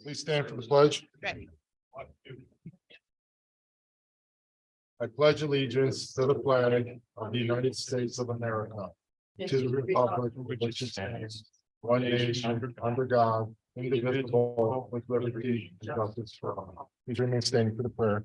Please stand for the pledge. Ready. I pledge allegiance to the flag of the United States of America, to the republic for which it stands, one nation under God, indivisible, with liberty and justice for all. Please remain standing for the prayer.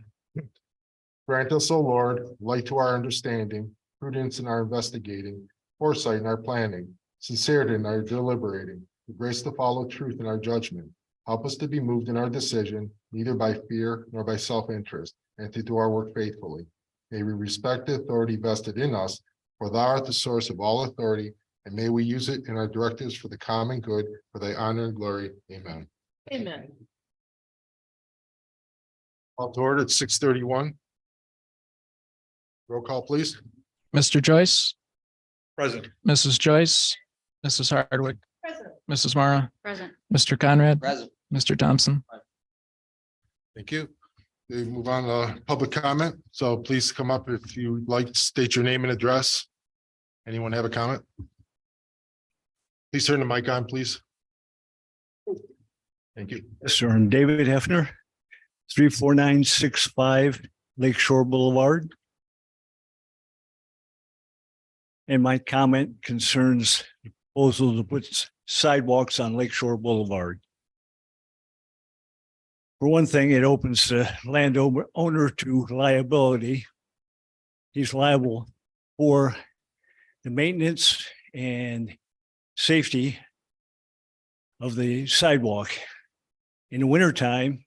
Grant us, O Lord, light to our understanding, prudence in our investigating, foresight in our planning, sincerity in our deliberating, the grace to follow truth in our judgment. Help us to be moved in our decision, neither by fear nor by self-interest, and to do our work faithfully. May we respect the authority vested in us, for thou art the source of all authority, and may we use it in our directives for the common good, for thy honor and glory. Amen. Amen. Call to order at 6:31. Roll call, please. Mr. Joyce, Present. Mrs. Joyce, Mrs. Hardwick, Present. Mrs. Mara, Present. Mr. Conrad, Present. Mr. Thompson. Thank you. We move on to public comment. So please come up if you'd like to state your name and address. Anyone have a comment? Please turn the mic on, please. Thank you. Yes, sir. And David Hefner, 34965 Lakeshore Boulevard. And my comment concerns the proposal to put sidewalks on Lakeshore Boulevard. For one thing, it opens the landowner to liability. He's liable for the maintenance and safety of the sidewalk. In the wintertime,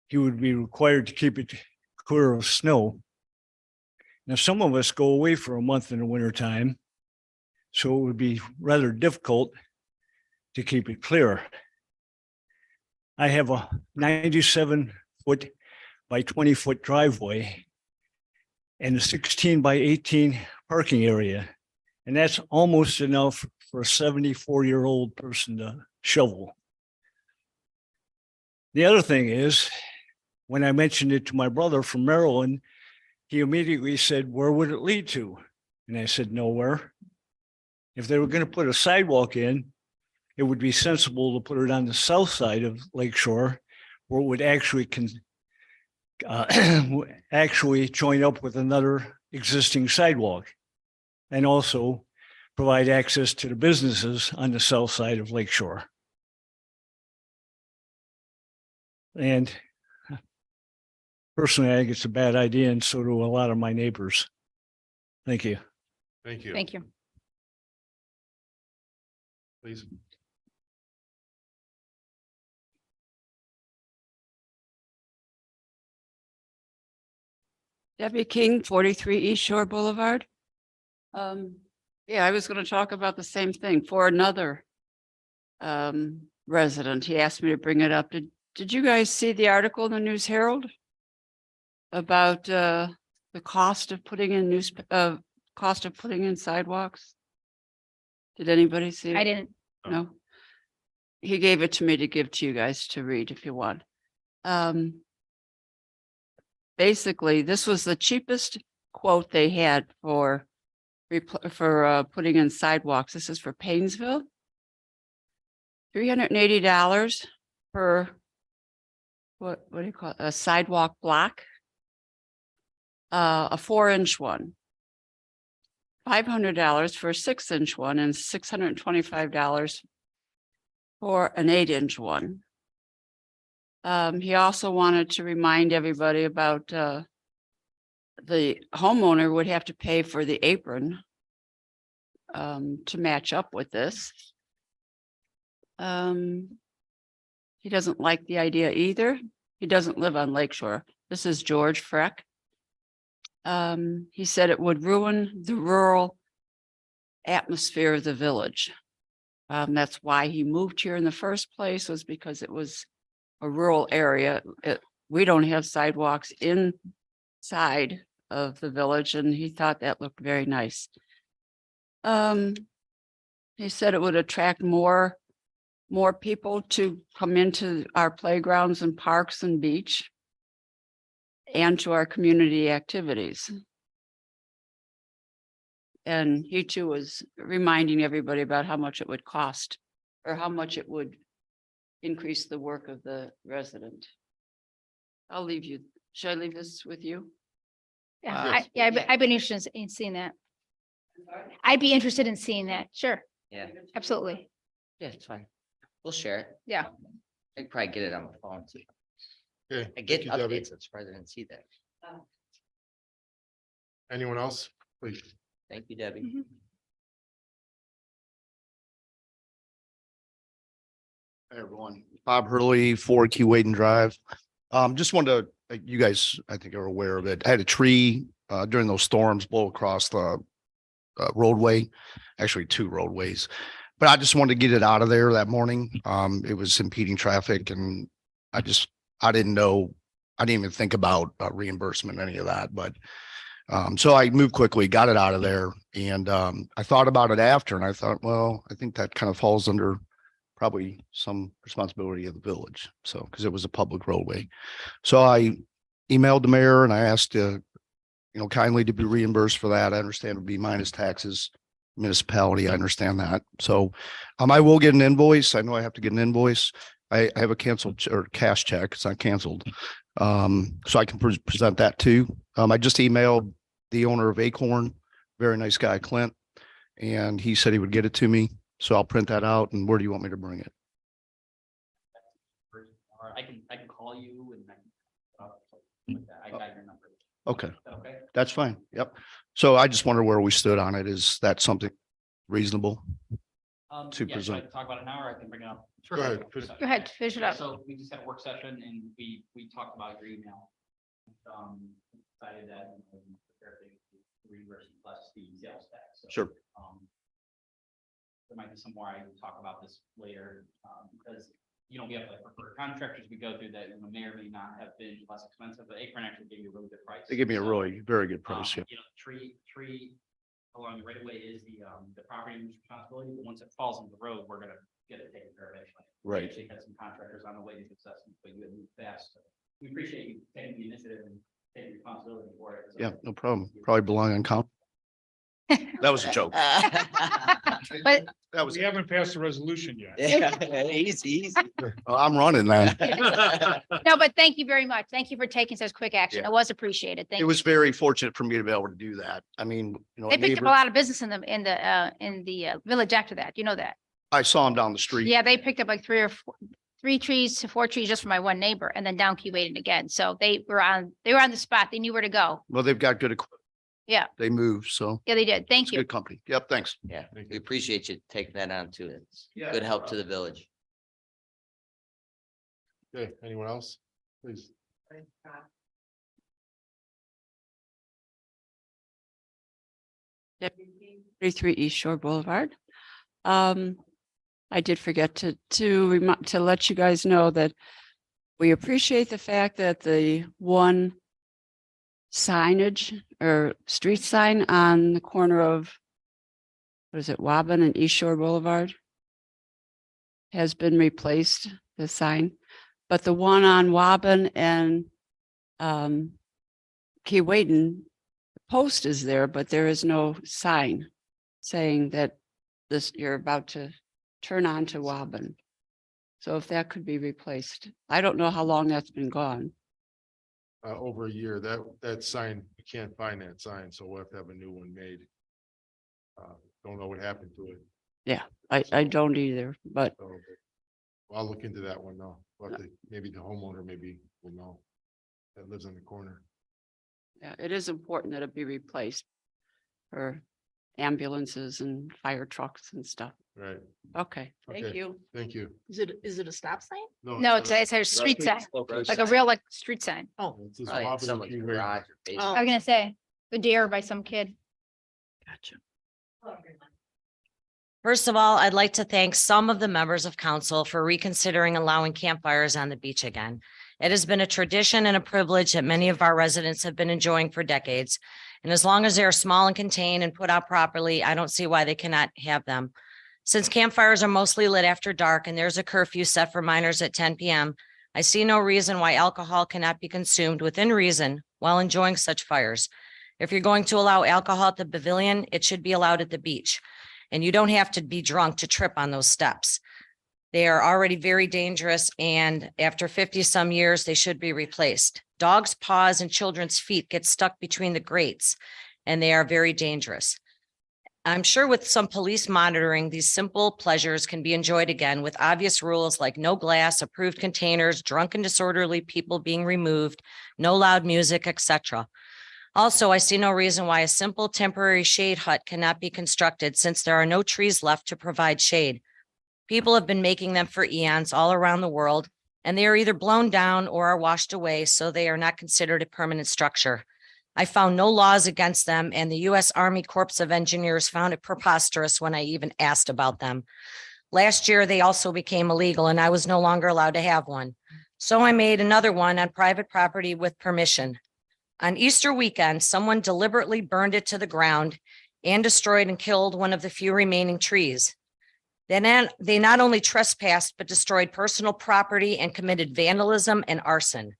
he would be required to keep it clear of snow. Now, some of us go away for a month in the wintertime, so it would be rather difficult to keep it clear. I have a 97-foot by 20-foot driveway and a 16 by 18 parking area. And that's almost enough for a 74-year-old person to shovel. The other thing is, when I mentioned it to my brother from Maryland, he immediately said, "Where would it lead to?" And I said, "Nowhere. If they were going to put a sidewalk in, it would be sensible to put it on the south side of Lakeshore, where it would actually join up with another existing sidewalk, and also provide access to the businesses on the south side of Lakeshore." And personally, I think it's a bad idea, and so do a lot of my neighbors. Thank you. Thank you. Thank you. Please. Debbie King, 43 East Shore Boulevard. Yeah, I was going to talk about the same thing for another resident. He asked me to bring it up. Did you guys see the article in the News Herald about the cost of putting in sidewalks? Did anybody see it? I didn't. No. He gave it to me to give to you guys to read if you want. Basically, this was the cheapest quote they had for putting in sidewalks. This is for Painesville. $380 per, what do you call it? A sidewalk block. A 4-inch one. $500 for a 6-inch one, and $625 for an 8-inch one. He also wanted to remind everybody about the homeowner would have to pay for the apron to match up with this. He doesn't like the idea either. He doesn't live on Lakeshore. This is George Freck. He said it would ruin the rural atmosphere of the village. That's why he moved here in the first place, was because it was a rural area. We don't have sidewalks inside of the village, and he thought that looked very nice. He said it would attract more people to come into our playgrounds and parks and beach, and to our community activities. And he too was reminding everybody about how much it would cost, or how much it would increase the work of the resident. I'll leave you. Should I leave this with you? Yeah, I've been interested in seeing that. I'd be interested in seeing that. Sure, Yeah, absolutely. yeah, it's fine. We'll share it. Yeah. I can probably get it on my phone too. Okay, I get thank you, Debbie. updates. I'm surprised I didn't see that. Anyone else? Please. Thank you, Debbie. Mhm. Hey, everyone. Bob Hurley, 4 Key Waden Drive. Just wanted to, you guys, I think are aware of it. I had a tree during those storms blow across the roadway, actually 2 roadways. But I just wanted to get it out of there that morning. It was impeding traffic and I didn't know, I didn't even think about reimbursement, any of that, but so I moved quickly, got it out of there. And I thought about it after and I thought, well, I think that kind of falls under probably some responsibility of the village. So, because it was a public roadway. So I emailed the mayor and I asked kindly to be reimbursed for that. I understand it would be minus taxes, municipality. I understand that. So I will get an invoice. I know I have to get an invoice. I have a canceled or cash check. It's not canceled. So I can present that too. I just emailed the owner of Acorn, very nice guy, Clint, and he said he would get it to me. So I'll print that out. And where do you want me to bring it? Or I can call you and I got your number. Okay, Okay. that's fine. Yep. So I just wonder where we stood on it. Is that something reasonable? To Yeah, should I present. talk about it now or I can bring it up? Go ahead. Go ahead, finish it up. So we just had a work session and we talked about your email. Decided that reimbursement plus the sales tax. So, Sure. There might be some more I can talk about this later, because we have like preferred contractors we go through that may or may not have been less expensive, but Acorn actually gave you a really good price. They give me a So, really very good price. Yeah. Tree along the right of way is the property owner's responsibility, but once it falls on the road, we're gonna get it taken care of actually. We Right. Actually had some contractors on the way to assessment, but you had moved fast. So we appreciate you taking the initiative and taking responsibility for it. So- Yeah, no problem. Probably belong on comp. That was a joke. But That was, haven't passed a resolution yet. Yeah, easy. I'm running, man. no, but thank you very much. Thank you for taking such quick action. Yeah. It was appreciated. Thank It you. was very fortunate for me to be able to do that. I mean, They picked up a lot of business in the village after that. You know that. I saw him down the street. Yeah, they picked up like 3 trees to 4 trees just for my one neighbor and then down Key Waden again. So they were on the spot. They knew where to go. Well, they've got good equipment. Yeah. They move, so Yeah, they did. Thank it's you. good company. Yep, thanks. Yeah, we appreciate you taking that on too. It's Yeah, good no help to the village. Okay, anyone else? Please. 33 East Shore Boulevard. I did forget to let you guys know that we appreciate the fact that the one signage or street sign on the corner of, what is it, Woburn and East Shore Boulevard has been replaced, the sign, but the one on Woburn and Key Waden, the post is there, but there is no sign saying that you're about to turn on to Woburn. So if that could be replaced, I don't know how long that's been gone. Over a year, that sign, we can't find that sign, so we'll have to have a new one made. Don't know what happened to it. I don't either, but So I'll look into that one though. Maybe the homeowner maybe will know. That lives on the corner. yeah, it is important that it be replaced for ambulances and fire trucks and stuff. Right, Okay, thank Okay. you. thank you. Is it a stop sign? No, it's a street sign, like a real street sign. Oh, It's this Probably in Woburn someone's Key Way. garage or I basement. was gonna say, the deer by some kid. Gotcha. First of all, I'd like to thank some of the members of council for reconsidering allowing campfires on the beach again. It has been a tradition and a privilege that many of our residents have been enjoying for decades. And as long as they are small and contained and put out properly, I don't see why they cannot have them. Since campfires are mostly lit after dark and there's a curfew set for minors at 10 p.m., I see no reason why alcohol cannot be consumed within reason while enjoying such fires. If you're going to allow alcohol at the pavilion, it should be allowed at the beach. And you don't have to be drunk to trip on those steps. They are already very dangerous, and after 50 some years, they should be replaced. Dogs' paws and children's feet get stuck between the grates, and they are very dangerous. I'm sure with some police monitoring, these simple pleasures can be enjoyed again with obvious rules like no glass, approved containers, drunk and disorderly people being removed, no loud music, etc. Also, I see no reason why a simple temporary shade hut cannot be constructed since there are no trees left to provide shade. People have been making them for eons all around the world, and they are either blown down or are washed away, so they are not considered a permanent structure. I found no laws against them, and the U.S. Army Corps of Engineers found it preposterous when I even asked about them. Last year, they also became illegal, and I was no longer allowed to have one. So I made another one on private property with permission. On Easter weekend, someone deliberately burned it to the ground and destroyed and killed one of the few remaining trees. Then they not only trespassed, but destroyed personal property and committed vandalism and arson.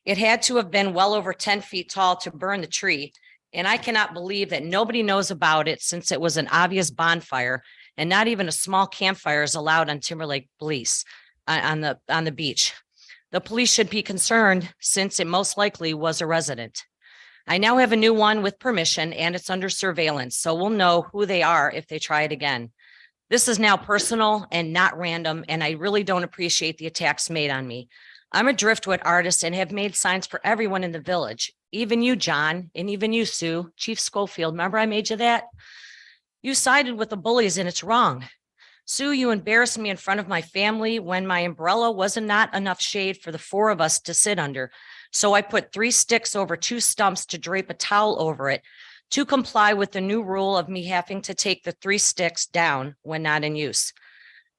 It had to have been well over 10 feet tall to burn the tree, and I cannot believe that nobody knows about it since it was an obvious bonfire, and not even a small campfire is allowed on Timberlake Police on the beach. The police should be concerned since it most likely was a resident. I now have a new one with permission, and it's under surveillance, so we'll know who they are if they try it again. This is now personal and not random, and I really don't appreciate the attacks made on me. I'm a driftwood artist and have made signs for everyone in the village, even you, John, and even you, Sue, Chief Schofield. Remember I made you that? You sided with the bullies and it's wrong. Sue, you embarrassed me in front of my family when my umbrella wasn't not enough shade for the four of us to sit under. So I put 3 sticks over 2 stumps to drape a towel over it to comply with the new rule of me having to take the 3 sticks down when not in use.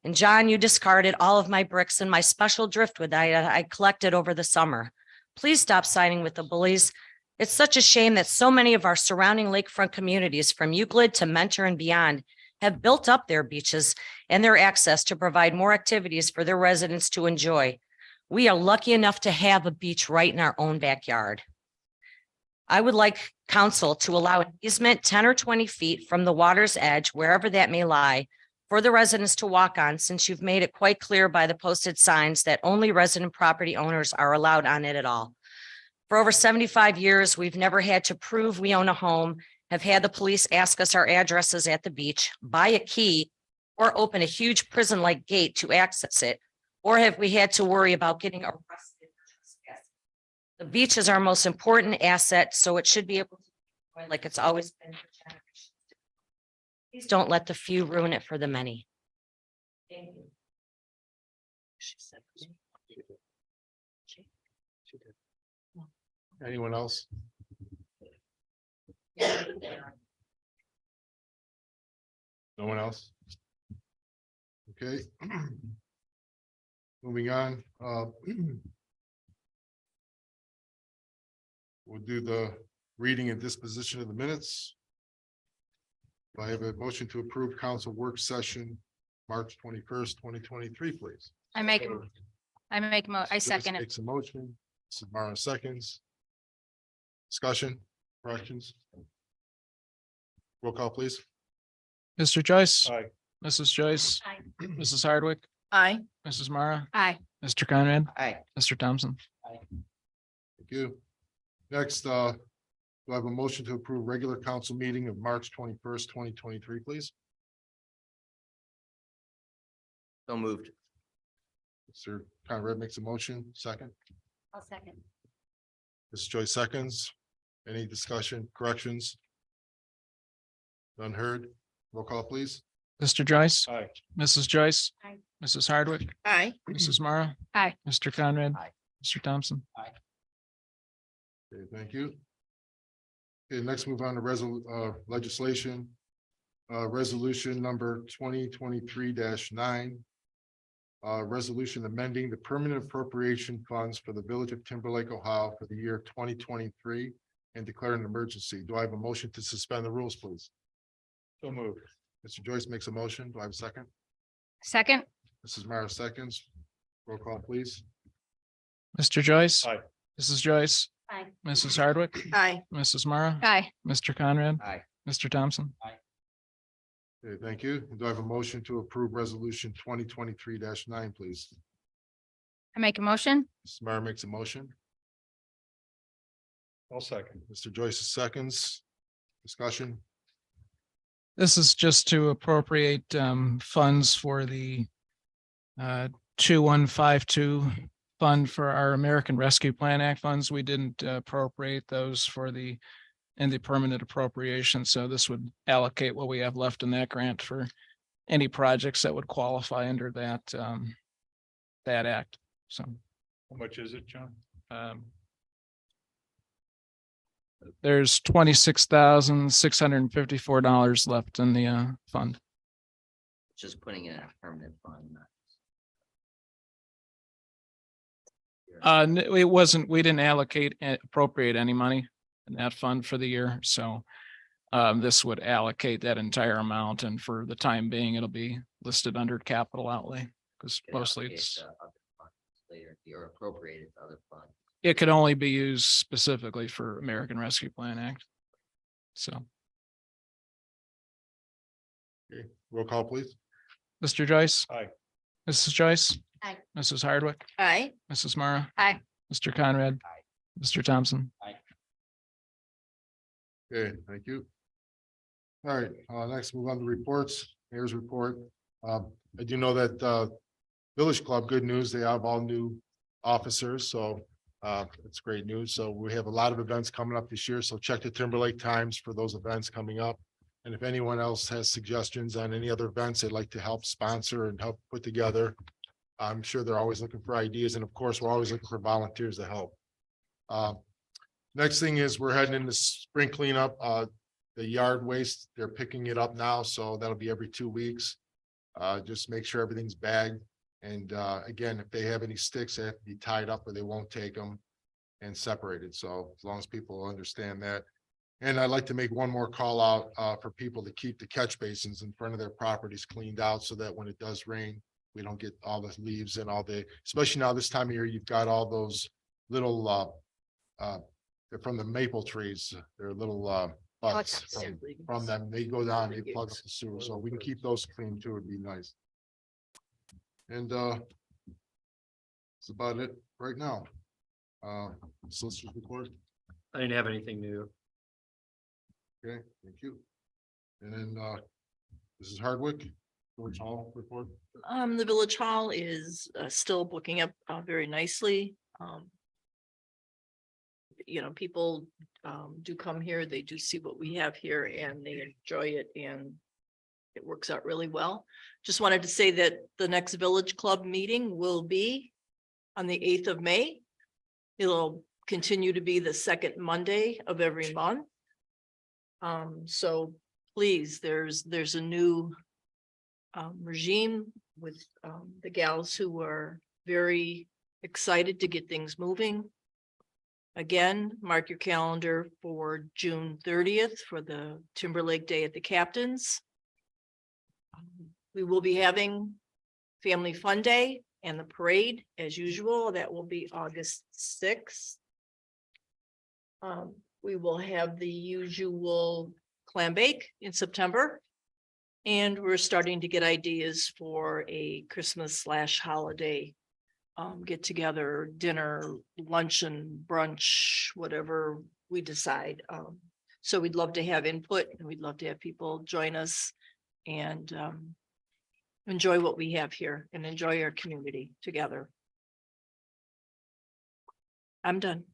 And John, you discarded all of my bricks and my special driftwood I collected over the summer. Please stop siding with the bullies. It's such a shame that so many of our surrounding lakefront communities from Euclid to Mentor and beyond have built up their beaches and their access to provide more activities for their residents to enjoy. We are lucky enough to have a beach right in our own backyard. I would like council to allow an easement 10 or 20 feet from the water's edge, wherever that may lie, for the residents to walk on, since you've made it quite clear by the posted signs that only resident property owners are allowed on it at all. For over 75 years, we've never had to prove we own a home, have had the police ask us our addresses at the beach, buy a key, or open a huge prison-like gate to access it, or have we had to worry about getting arrested for trespassing. The beach is our most important asset, so it should be able to be like it's always been for generations. Please don't let the few ruin it for the many. Thank you. She said. Anyone else? No one else? Okay. Moving on. We'll do the reading and disposition of the minutes. I have a motion to approve council work session, March 21st, 2023, please. I second it. Makes a motion. Samara seconds. Discussion, questions? Roll call, please. Mr. Joyce, Aye. Mrs. Joyce, Aye. Mrs. Hardwick, Aye. Mrs. Mara, Aye. Mr. Conrad, Aye. Mr. Thompson. Thank you. Next, do I have a motion to approve regular council meeting of March 21st, 2023, please? So moved. Mr. Conrad makes a motion, second. I'll second. Mrs. Joyce seconds. Any discussion, corrections? None heard. Roll call, please. Mr. Joyce. Aye. Mrs. Joyce. Aye. Mrs. Hardwick, Aye. Mrs. Mara. Aye. Mr. Conrad. Aye. Mr. Thompson. Okay, thank you. Okay, next move on to legislation. Resolution number 2023-9. Resolution amending the permanent appropriation funds for the village of Timberlake, Ohio for the year 2023 and declaring an emergency. Do I have a motion to suspend the rules, please? So moved. Mr. Joyce makes a motion. Do I have a second? Second. Mrs. Mara seconds. Roll call, please. Mr. Joyce. Aye. Mrs. Joyce. Aye. Mrs. Hardwick, Aye. Mrs. Mara, Aye. Mr. Conrad, Aye. Mr. Thompson. Okay, thank you. Do I have a motion to approve resolution 2023-9, please? I make a motion. Mr. Meyer makes a motion. I'll second. Mr. Joyce seconds. Discussion. This is just to appropriate funds for the 2152 fund for our American Rescue Plan Act funds. We didn't appropriate those for the permanent appropriation. So this would allocate what we have left in that grant for any projects that would qualify under that that act. So How much is it, John? there's $26,654 left in the fund. Just putting it in a permanent fund. It wasn't, we didn't appropriate any money in that fund for the year, so this would allocate that entire amount, and for the time being, it'll be listed under capital outlay, because Could mostly allocate it's, to other funds later, or appropriated to other funds. it could only be used specifically for American Rescue Plan Act. So, Okay, roll call, please. Mr. Joyce? Aye. Mrs. Joyce? Aye. Mrs. Hardwick? Aye. Mrs. Mara? Aye. Mr. Conrad? Aye. Mr. Thompson? Okay, thank you. All right, next move on to reports, mayor's report. I do know that Village Club, good news, they have all new officers, so it's great news. So we have a lot of events coming up this year, so check the Timberlake Times for those events coming up. And if anyone else has suggestions on any other events they'd like to help sponsor and help put together, I'm sure they're always looking for ideas, and of course, we're always looking for volunteers to help. Next thing is we're heading into spring cleanup, the yard waste, they're picking it up now, so that'll be every 2 weeks. Just make sure everything's bagged. And again, if they have any sticks, they have to be tied up or they won't take them and separated. So as long as people understand that. And I'd like to make one more call out for people to keep the catch basins in front of their properties cleaned out so that when it does rain, we don't get all the leaves and all the, especially now this time of year, you've got all those little they're from the maple trees, they're little buds from them. They go down, they plug up the sewer. So we can keep those clean too, it'd be nice. And that's about it right now. Solicitor's report. I didn't have anything new. Okay, thank you. And then this is Hardwick, Village Hall report. The Village Hall is still booking up very nicely. You know, people do come here, they do see what we have here and they enjoy it, and it works out really well. Just wanted to say that the next Village Club meeting will be on the 8th of May. It'll continue to be the second Monday of every month. So please, there's a new regime with the gals who are very excited to get things moving. Again, mark your calendar for June 30th for the Timberlake Day at the Captain's. We will be having Family Fun Day and the parade as usual. That will be August 6th. We will have the usual clam bake in September. And we're starting to get ideas for a Christmas/holiday get together, dinner, luncheon, brunch, whatever we decide. So we'd love to have input and we'd love to have people join us and enjoy what we have here and enjoy our community together. I'm done.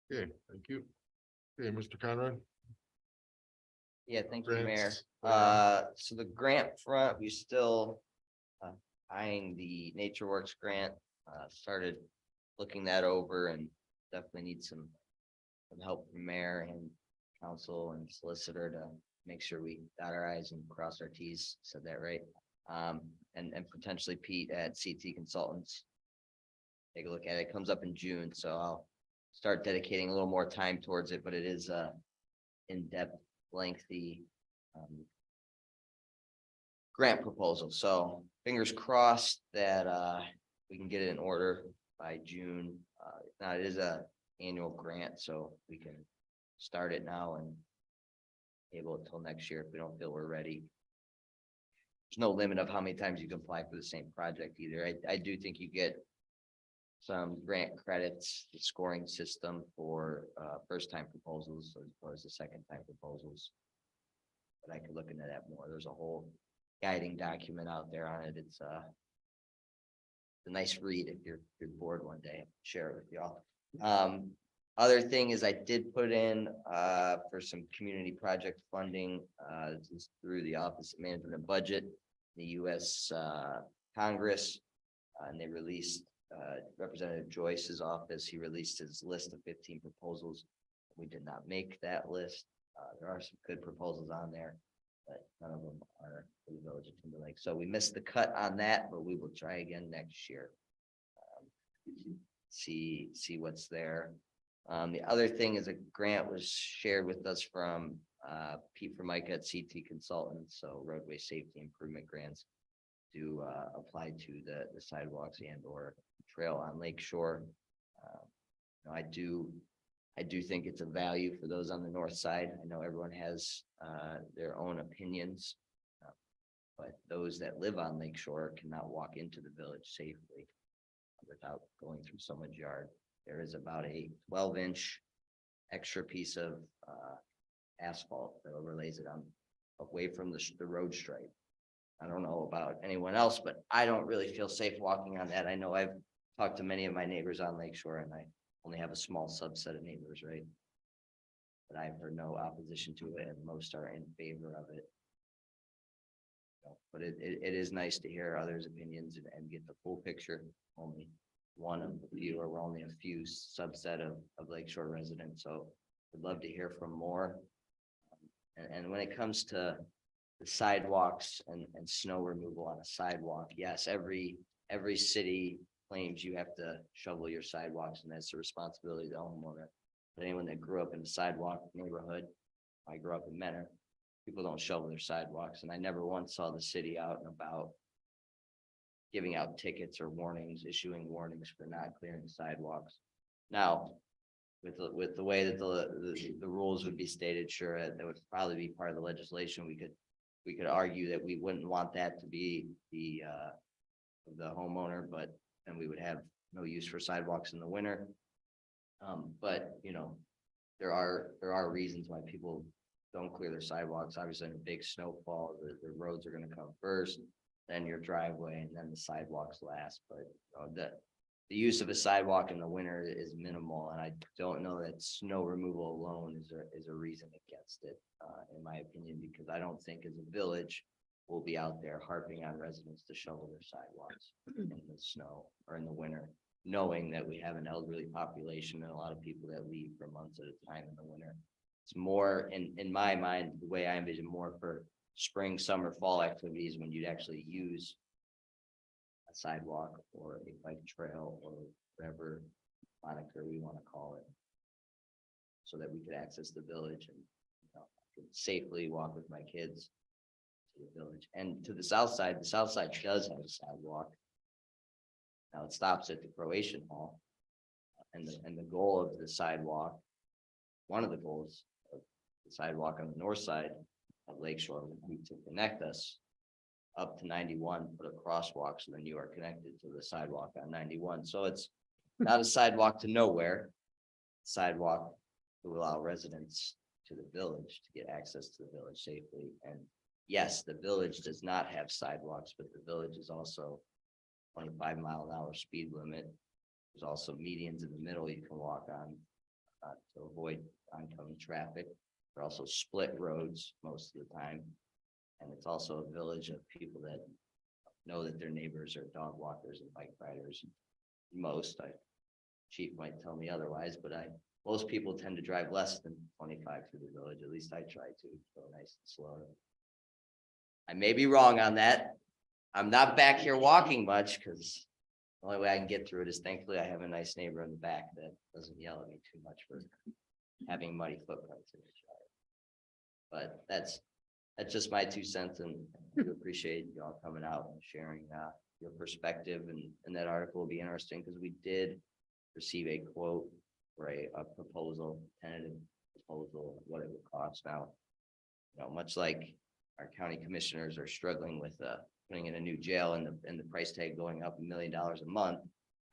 Okay, thank you. Okay, Mr. Conrad. Yeah, thank you, Mayor. Grants. So the grant front, we still eyeing the Nature Works grant, started looking that over and definitely need some help from mayor and council and solicitor to make sure we dot our i's and cross our t's, said that right? And potentially Pete at CT Consultants. Take a look at it. It comes up in June, so I'll start dedicating a little more time towards it, but it is in-depth, lengthy grant proposal. So fingers crossed that we can get it in order by June. Now it is a annual grant, so we can start it now and able until next year if we don't feel we're ready. there's no limit of how many times you can apply for the same project either. I do think you get some grant credits, the scoring system for first time proposals as opposed to second time proposals. But I could look into that more. There's a whole guiding document out there on it. It's a nice read if you're bored one day. Share it with y'all. Other thing is I did put in for some community project funding this is through the Office of Management and Budget, the US Congress, and they released Representative Joyce's office. He released his list of 15 proposals. We did not make that list. There are some good proposals on there, but none of them are for the Village of Timberlake. So we missed the cut on that, but we will try again next year. See what's there. The other thing is a grant was shared with us from Pete Formica at CT Consultants, so roadway safety improvement grants to apply to the sidewalks and or trail on Lake Shore. I do think it's a value for those on the north side. I know everyone has their own opinions, but those that live on Lake Shore cannot walk into the village safely without going through someone's yard. There is about a 12-inch extra piece of asphalt that overlays it on away from the road stripe. I don't know about anyone else, but I don't really feel safe walking on that. I know I've talked to many of my neighbors on Lake Shore, and I only have a small subset of neighbors, right? But I've heard no opposition to it, and most are in favor of it. But it is nice to hear others' opinions and get the full picture. Only one of the few, or we're only a few subset of Lake Shore residents, so I'd love to hear from more. And when it comes to the sidewalks and snow removal on a sidewalk, yes, every city claims you have to shovel your sidewalks, and that's the responsibility of the homeowner. But anyone that grew up in a sidewalk neighborhood, I grew up in Menor, people don't shovel their sidewalks, and I never once saw the city out and about giving out tickets or warnings, issuing warnings for not clearing sidewalks. Now, with the way that the rules would be stated, sure, that would probably be part of the legislation. We could argue that we wouldn't want that to be the homeowner, but then we would have no use for sidewalks in the winter. But there are reasons why people don't clear their sidewalks. Obviously, in a big snowfall, the roads are going to come first, then your driveway, and then the sidewalks last. But the use of a sidewalk in the winter is minimal, and I don't know that snow removal alone is a reason against it, in my opinion, because I don't think as a village we'll be out there harping on residents to shovel their sidewalks in the snow or in the winter, knowing that we have an elderly population and a lot of people that leave for months at a time in the winter. It's more, in my mind, the way I envision more for spring, summer, fall activities when you'd actually use a sidewalk or a bike trail or whatever moniker we want to call it, so that we could access the village and safely walk with my kids to the village. And to the south side does have a sidewalk. Now it stops at the Croatian Hall, and the goal of the sidewalk, one of the goals of the sidewalk on the north side of Lake Shore would be to connect us up to 91, put a crosswalk, so then you are connected to the sidewalk on 91. So it's not a sidewalk to nowhere, sidewalk to allow residents to the village to get access to the village safely. And yes, the village does not have sidewalks, but the village is also 25-mile-an-hour speed limit. There's also medians in the middle you can walk on to avoid oncoming traffic. There are also split roads most of the time. And it's also a village of people that know that their neighbors are dog walkers and bike riders. Chief might tell me otherwise, but most people tend to drive less than 25 through the village. At least I try to go nice and slow. I may be wrong on that. I'm not back here walking much because the only way I can get through it is thankfully I have a nice neighbor in the back that doesn't yell at me too much for having muddy footprints in his yard. But that's just my 2 cents, and I do appreciate y'all coming out and sharing your perspective. And that article will be interesting because we did receive a quote for a proposal, tentative proposal of what it would cost. Now, much like our county commissioners are struggling with putting in a new jail and the price tag going up $1 million a month.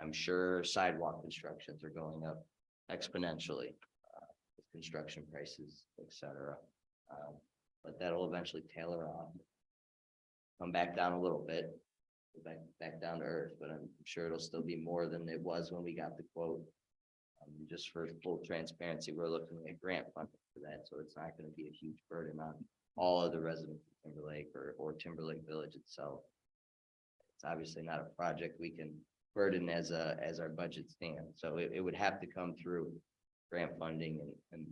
I'm sure sidewalk constructions are going up exponentially, with construction prices, et cetera. But that'll eventually tailor off, come back down a little bit, go back down to earth, but I'm sure it'll still be more than it was when we got the quote. Just for full transparency, we're looking at grant funding for that, so it's not going to be a huge burden on all of the residents of Timberlake or Timberlake Village itself. It's obviously not a project we can burden as our budget stands, so it would have to come through grant funding, and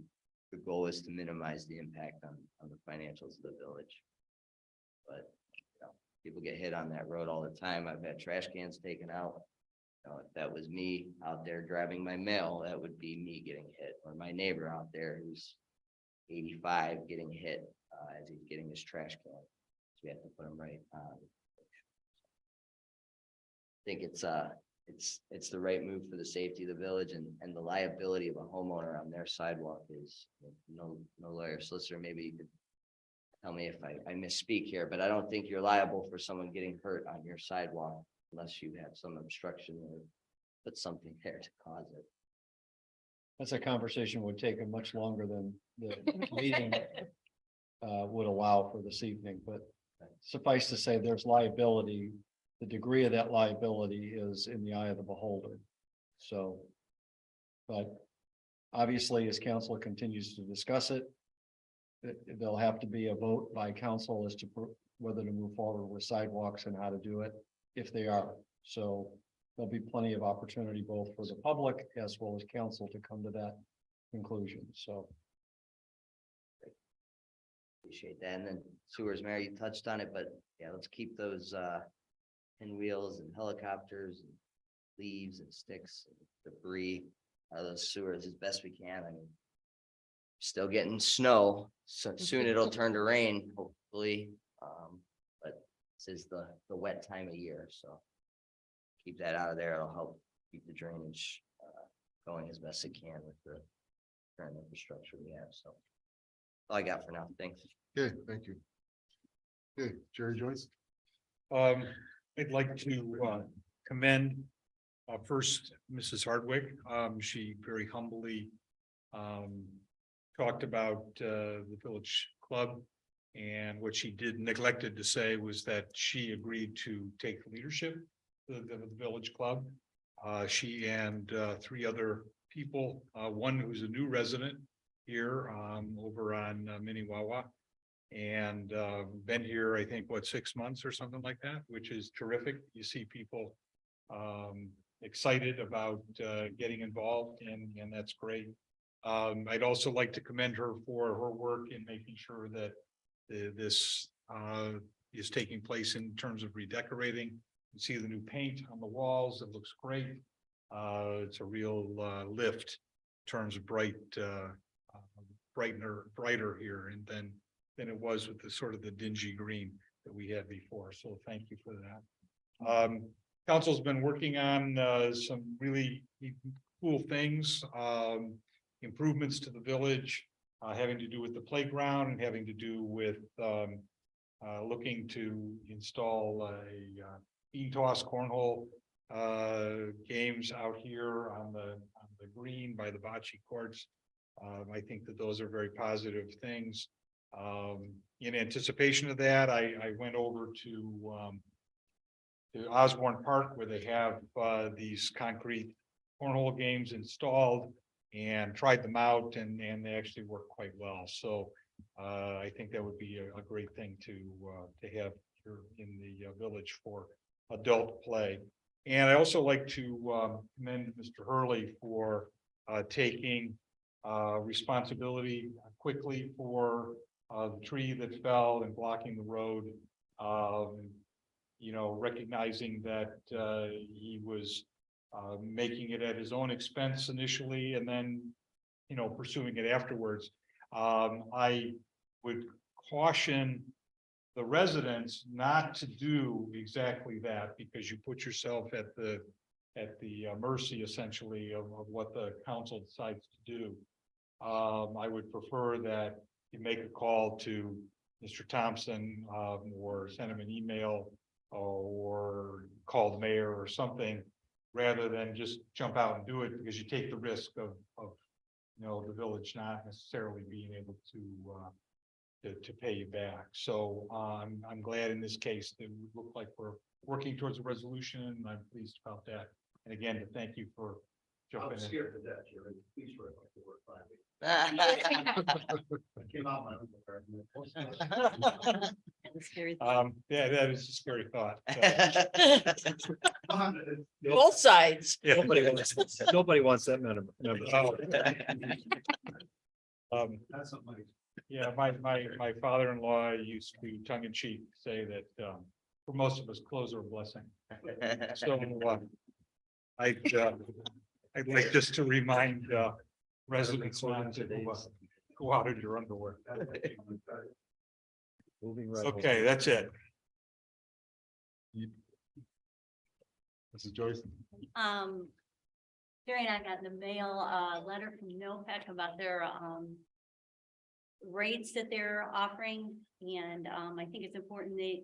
the goal is to minimize the impact on the financials of the village. But people get hit on that road all the time. I've had trash cans taken out. If that was me out there driving my mail, that would be me getting hit, or my neighbor out there who's 85 getting hit as he's getting his trash can. So we have to put him right on. I think it's the right move for the safety of the village, and the liability of a homeowner on their sidewalk is no lawyer, solicitor. Maybe you could tell me if I misspeak here, but I don't think you're liable for someone getting hurt on your sidewalk unless you have some obstruction or put something there to cause it. That's a conversation would take a much longer than the meeting would allow for this evening, but suffice to say, there's liability. The degree of that liability is in the eye of the beholder. So, but obviously, as council continues to discuss it, there'll have to be a vote by council as to whether to move forward with sidewalks and how to do it, if they are. So there'll be plenty of opportunity both for the public as well as council to come to that conclusion. So Appreciate that. And then sewers, Mary, you touched on it, but yeah, let's keep those pinwheels and helicopters and leaves and sticks and debris out of those sewers as best we can. I mean, still getting snow, so soon it'll turn to rain, hopefully. But this is the wet time of year, so keep that out of there. It'll help keep the drainage going as best it can with the current infrastructure we have. So all I got for now. Thanks. Okay, thank you. Okay, Jerry Joyce. I'd like to commend first Mrs. Hardwick. She very humbly talked about the village club, and what she neglected to say was that she agreed to take leadership of the village club. She and three other people, one who's a new resident here over on Minnewawa, and been here, I think, 6 months or something like that, which is terrific. You see people excited about getting involved, and that's great. I'd also like to commend her for her work in making sure that this is taking place in terms of redecorating. You see the new paint on the walls. It looks great. It's a real lift in terms of brighter here, and than it was with the sort of the dingy green that we had before. So thank you for that. Council's been working on some really cool things, improvements to the village, having to do with the playground and having to do with looking to install a bean toss cornhole games out here on the green by the bocce courts. I think that those are very positive things. In anticipation of that, I went over to Osborne Park, where they have these concrete cornhole games installed, and tried them out, and they actually work quite well. So I think that would be a great thing to have here in the village for adult play. And I also like to commend Mr. Hurley for taking responsibility quickly for the tree that fell and blocking the road. Recognizing that he was making it at his own expense initially, and then, pursuing it afterwards. I would caution the residents not to do exactly that, because you put yourself at the mercy, essentially, of what the council decides to do. I would prefer that you make a call to Mr. Thompson, or send him an email or call the mayor or something, rather than just jump out and do it, because you take the risk of, the village not necessarily being able to pay you back. So, I'm glad in this case that we look like we're working towards a resolution, and I'm pleased about that. And again, to thank you for jumping in. to death, Jerry. Please work like you work 5 days. I came out Yeah, that is a scary thought. Both sides. Nobody wants that member. That's something. Yeah, my father-in-law used to tongue in cheek say that, for most of us, clothes are a blessing. So, I'd like just to remind, residents not to go out in your underwear. Moving right. Okay, that's it. Mrs. Joyce? Jerry and I got in the mail, a letter from NOPEC about their, rates that they're offering. And, I think it's important that,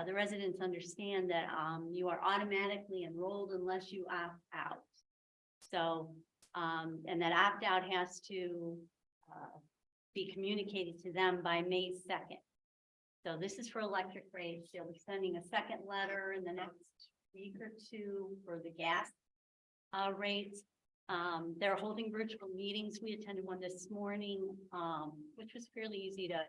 the residents understand that, you are automatically enrolled unless you opt out. So, and that opt out has to, be communicated to them by May 2nd. So this is for electric rates. They'll be sending a second letter in the next week or two for the gas rates. They're holding virtual meetings. We attended one this morning, which was fairly easy to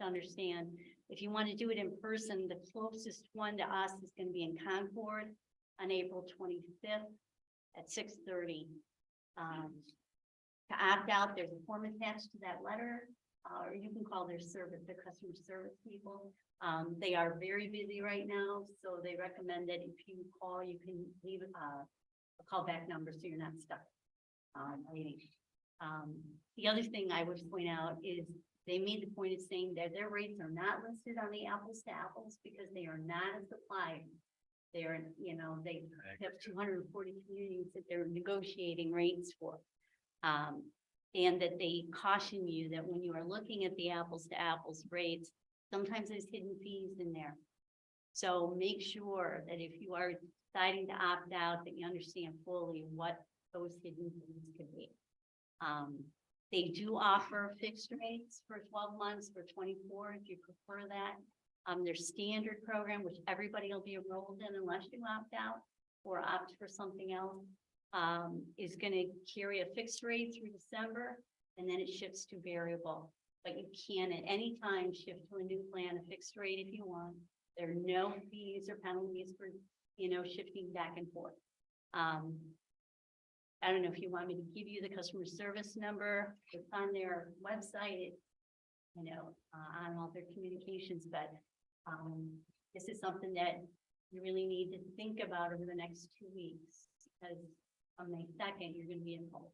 understand. If you want to do it in person, the closest one to us is going to be in Concord on April 25th at 6:30. To opt out, there's a form attached to that letter, or you can call their customer service people. They are very busy right now, so they recommend that if you call, you can leave a callback number so you're not stuck waiting. The other thing I would point out is they made the point of saying that their rates are not listed on the apples to apples because they are not a supplier. They're, they have 240 communities that they're negotiating rates for. And that they caution you that when you are looking at the apples to apples rates, sometimes there's hidden fees in there. So make sure that if you are deciding to opt out, that you understand fully what those hidden fees could be. They do offer fixed rates for 12 months, for 24, if you prefer that. Their standard program, which everybody will be enrolled in unless you opt out or opt for something else, is going to carry a fixed rate through December, and then it shifts to variable. But you can at any time shift to a new plan, a fixed rate if you want. There are no fees or penalties for, shifting back and forth. I don't know if you want me to give you the customer service number. It's on their website. It's, on all their communications, but this is something that you really need to think about over the next 2 weeks, because on May 2nd, you're going to be involved.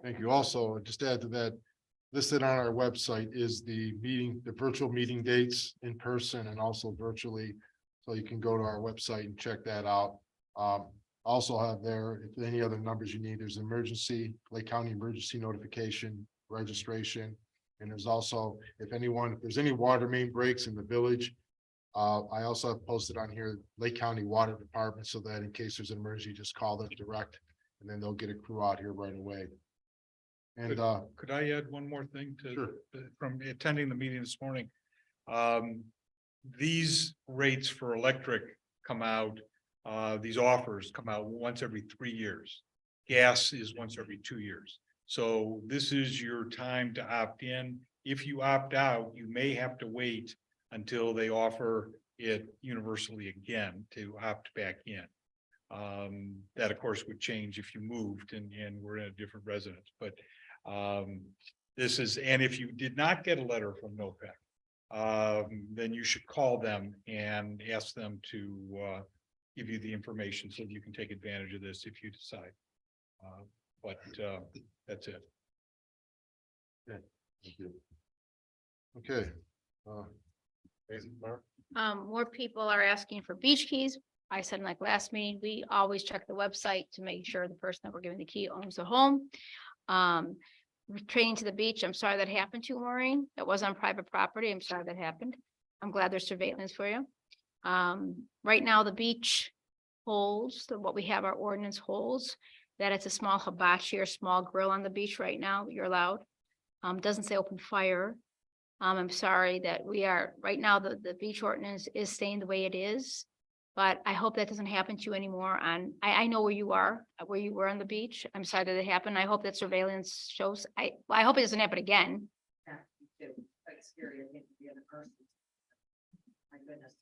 Thank you. Also, just to add to that, listed on our website is the virtual meeting dates in person and also virtually. So you can go to our website and check that out. Also have there, if any other numbers you need, there's emergency, Lake County emergency notification, registration. And there's also, if there's any water main breaks in the village, I also have posted on here, Lake County Water Department, so that in case there's an emergency, just call them direct and then they'll get a crew out here right away. And Could I add one more thing Sure. From attending the meeting this morning? These rates for electric come out, these offers come out once every 3 years. Gas is once every 2 years. So this is your time to opt in. If you opt out, you may have to wait until they offer it universally again to opt back in. That of course would change if you moved and we're in a different residence, but this is, and if you did not get a letter from NOPEC, then you should call them and ask them to give you the information so that you can take advantage of this if you decide. But that's it. thank you. Okay. Mark? More people are asking for beach keys. I said in like last meeting, we always check the website to make sure the person that we're giving the key owns the home. training to the beach. I'm sorry that happened to you, Maureen. That was on private property. I'm sorry that happened. I'm glad there's surveillance for you. Right now, the beach holds, what we have, our ordinance holds, that it's a small hibachi or small grill on the beach right now, you're allowed. Doesn't say open fire. I'm sorry that we are, right now, the beach ordinance is staying the way it is. But I hope that doesn't happen to you anymore. I know where you were on the beach. I'm sorry that it happened. I hope that surveillance shows, I hope it doesn't happen again. Yeah, me too. That's scary, I think, to the other person. My goodness.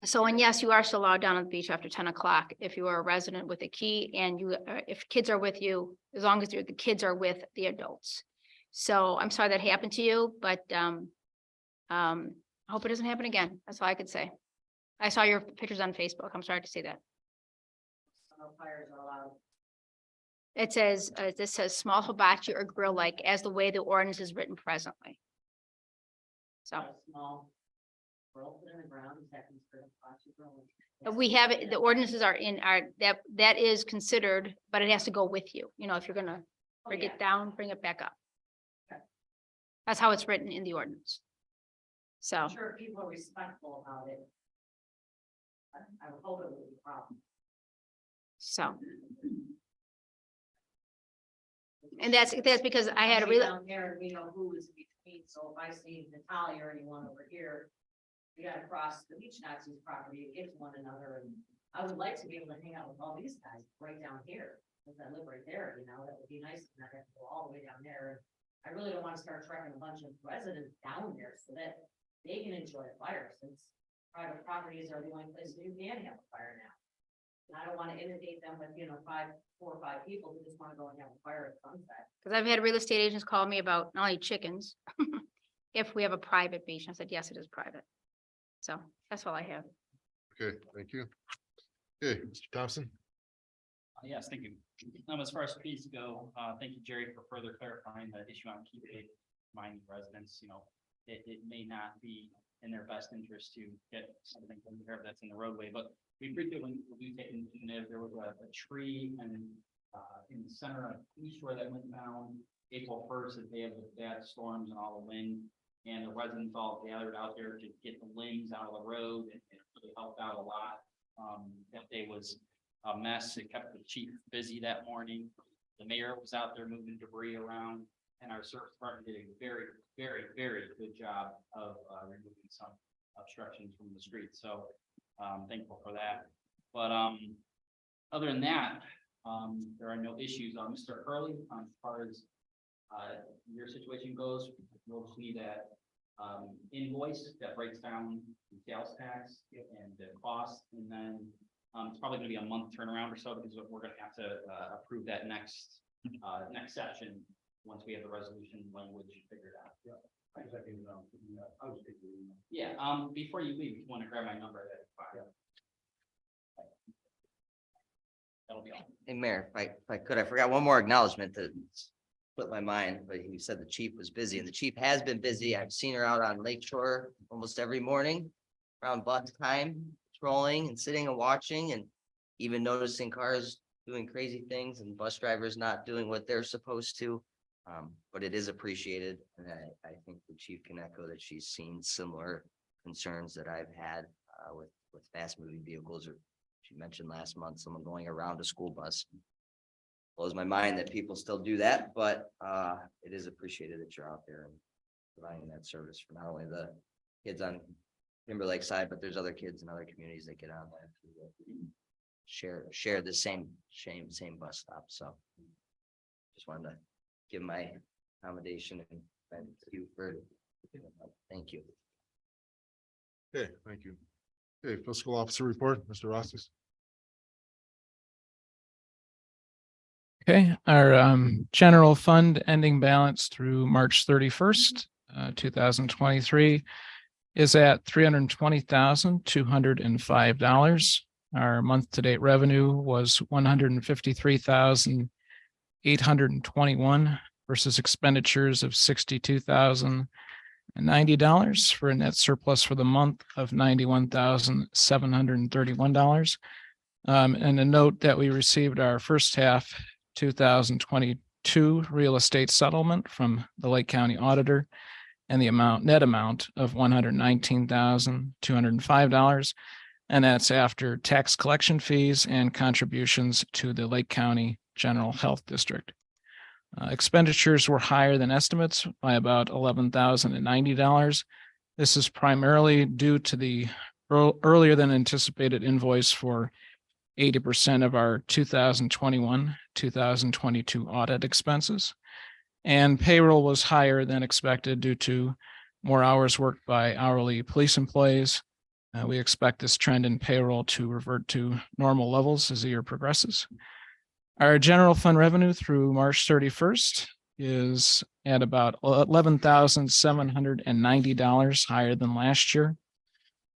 So, and yes, you are still allowed down on the beach after 10 o'clock if you are a resident with a key and you, if kids are with you, as long as the kids are with the adults. So I'm sorry that happened to you, but I hope it doesn't happen again. That's all I could say. I saw your pictures on Facebook. I'm sorry to see that. Fires are allowed. It says, this says small hibachi or grill like as the way the ordinance is written presently. So. Small. Roll it in the ground, is that considered a hibachi grill? We have it, the ordinances are in our, that is considered, but it has to go with you. You know, if you're gonna bring it down, bring it back up. Okay. That's how it's written in the ordinance. So, I'm sure people are respectful about it. I would hope it would be a problem. so. And that's because I had a really, Down there, we know who is between, so if I see Natalia or anyone over here, we gotta cross the beach Nazis property to get to one another, and I would like to be able to hang out with all these guys right down here, because I live right there, you know, that would be nice, and I have to go all the way down there. I really don't wanna start trekking a bunch of residents down there so that they can enjoy a fire, since private properties are the only places you can have a fire now. And I don't wanna inundate them with, 4 or 5 people who just wanna go and have a fire at sunset. because I've had real estate agents call me about not only chickens, if we have a private beach. I said, yes, it is private. So that's all I have. Okay, thank you. Okay, Mr. Thompson. Yes, thank you. As far as fees go, thank you, Jerry, for further clarifying the issue on keep aid mining residents. It may not be in their best interest to get something from there that's in the roadway, but we frequently do take initiative. There was a tree and in the center of East Shore that went down April 1st, the day of the bad storms and all the wind. And the residents all gathered out there to get the limbs out of the road, and it really helped out a lot. That day was a mess. It kept the chief busy that morning. The mayor was out there moving debris around, and our service department did a very, very, very good job of removing some obstructions from the street. So thankful for that. But other than that, there are no issues. Mr. Hurley, as far as your situation goes, we'll just need that invoice that breaks down the sales tax and the cost, and then it's probably going to be a month turnaround or so, because we're going to have to approve that next session once we have the resolution language figured out. Yeah. Before you leave, if you want to grab my number, that's fine. That'll be all. Hey, Mayor, if I could, I forgot one more acknowledgement that split my mind, but you said the chief was busy, and the chief has been busy. I've seen her out on Lake Shore almost every morning around bus time, patrolling and sitting and watching, and even noticing cars doing crazy things and bus drivers not doing what they're supposed to. But it is appreciated, and I think the chief can echo that she's seen similar concerns that I've had with fast moving vehicles, or she mentioned last month someone going around a school bus. Blows my mind that people still do that, but it is appreciated that you're out there and providing that service for not only the kids on Timberlake side, but there's other kids in other communities that get on there to share the same bus stop. So just wanted to give my accommodation and thank you for. Thank you. Okay, thank you. Okay, fiscal officer report, Mr. Rosses. Okay, our general fund ending balance through March 31st, 2023 is at $320,205. Our month-to-date revenue was $153,821 versus expenditures of $62,090 for a net surplus for the month of $91,731. And a note that we received our first half 2022 2022 real estate settlement from the Lake County Auditor and the net amount of $119,205. And that's after tax collection fees and contributions to the Lake County General Health District. Expenditures were higher than estimates by about $11,090. This is primarily due to the earlier than anticipated invoice for 80% of our 2021-2022 audit expenses. And payroll was higher than expected due to more hours worked by hourly police employees. We expect this trend in payroll to revert to normal levels as the year progresses. Our general fund revenue through March 31st is at about $11,790 higher than last year.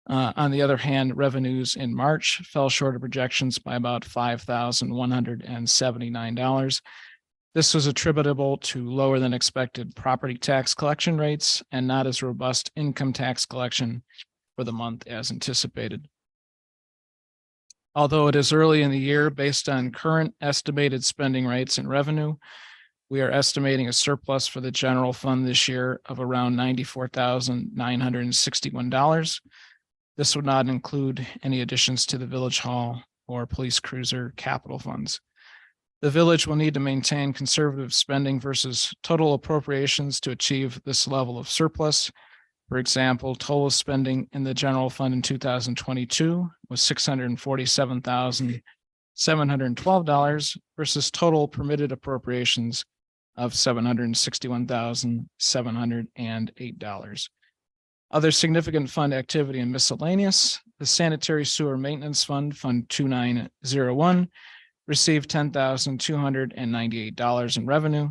On the other hand, revenues in March fell short of projections by about $5,179. This was attributable to lower than expected property tax collection rates and not as robust income tax collection for the month as anticipated. Although it is early in the year, based on current estimated spending rates and revenue, we are estimating a surplus for the general fund this year of around $94,961. This would not include any additions to the village hall or police cruiser capital funds. The village will need to maintain conservative spending versus total appropriations to achieve this level of surplus. For example, total spending in the general fund in 2022 was $647,712 versus total permitted appropriations of $761,708. Other significant fund activity and miscellaneous, the Sanitary Sewer Maintenance Fund, Fund 2901, received $10,298 in revenue.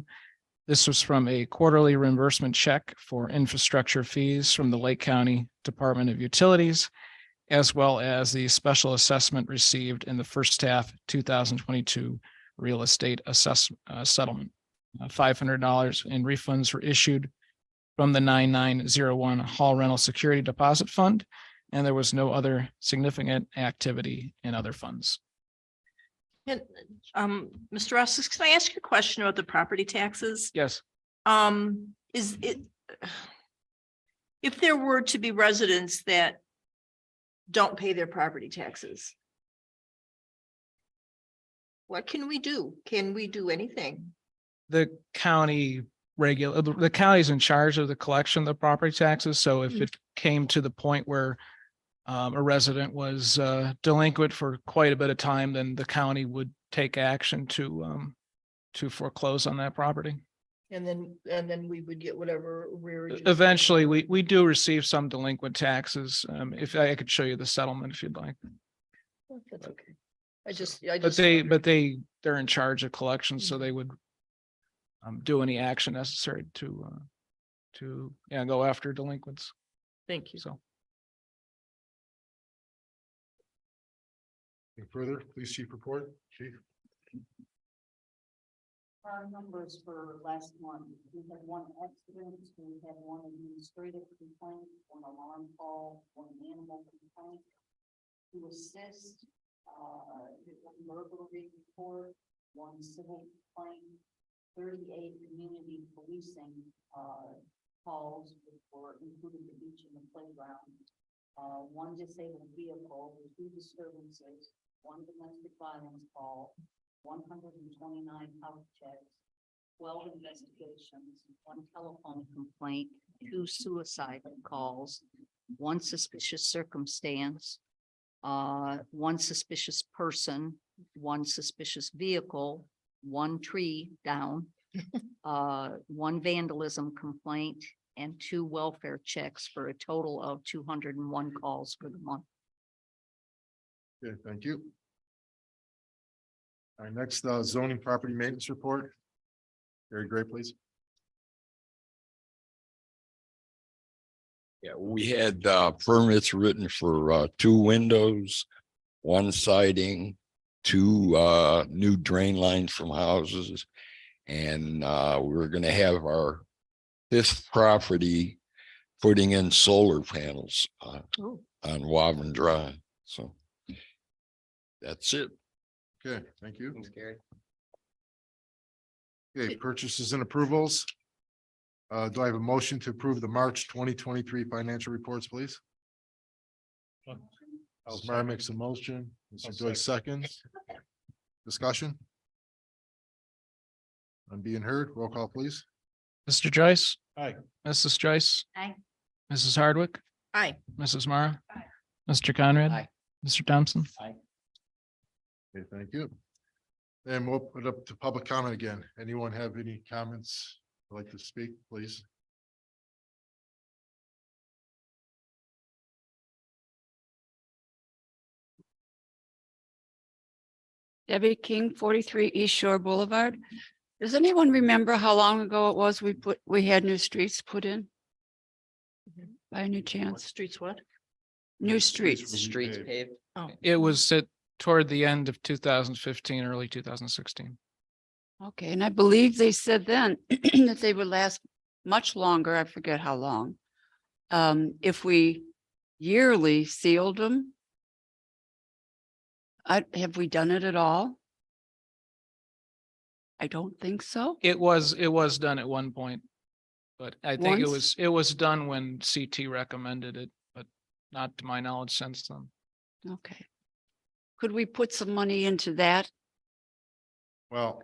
This was from a quarterly reimbursement check for infrastructure fees from the Lake County Department of Utilities, as well as the special assessment received in the first half 2022 real estate settlement. $500 in refunds were issued from the 9901 Hall Rental Security Deposit Fund, and there was no other significant activity in other funds. And, Mr. Ross, can I ask you a question about the property taxes? Yes. Is it, if there were to be residents that don't pay their property taxes, what can we do? Can we do anything? The county the county's in charge of the collection of the property taxes. So if it came to the point where a resident was delinquent for quite a bit of time, then the county would take action to foreclose on that property. And then we would get whatever arrearage. Eventually, we do receive some delinquent taxes. If I could show you the settlement if you'd like. That's okay. I just. But they're in charge of collections, so they would do any action necessary to go after delinquents. Thank you. So. Any further? Police chief report, chief. Our numbers for last month, we had one accident, we had one administrative complaint, one alarm call, one animal complaint. To assist, burglary report, one civil complaint, 38 community policing calls were included the beach and the playground. One disabled vehicle, 2 disturbances, 1 domestic violence call, 129 house checks, 12 investigations, 1 telephone complaint, 2 suicide calls, 1 suspicious circumstance, 1 suspicious person, 1 suspicious vehicle, 1 tree down, 1 vandalism complaint, and 2 welfare checks for a total of 201 calls for the month. Okay, thank you. All right, next zoning property maintenance report. Very great, please. Yeah, we had permits written for 2 windows, 1 siding, 2 new drain lines from houses. And we're gonna have our 5th property putting in solar panels on Woburn Drive. So that's it. Okay, thank you. Thanks, Gary. Okay, purchases and approvals. Do I have a motion to approve the March 2023 financial reports, please? Mrs. Meyer makes a motion. Mr. Joyce seconds. Discussion? I'm being heard. Roll call, please. Mr. Joyce, Aye. Mrs. Joyce, Aye. Mrs. Hardwick, Aye. Mrs. Mara, Mr. Conrad, Aye. Mr. Thompson. Okay, thank you. Then we'll put up to public comment again. Anyone have any comments? Would like to speak, please? Debbie King, 43 East Shore Boulevard. Does anyone remember how long ago it was we had new streets put in? By any What chance? streets, what? New streets. Streets paved. Oh, It was toward the end of 2015, early 2016. Okay, and I believe they said then that they would last much longer. I forget how long. If we yearly sealed them. Have we done it at all? I don't think so. It was done at one point. But I think Once? it was done when CT recommended it, but not to my knowledge since then. Okay. Could we put some money into that? Well,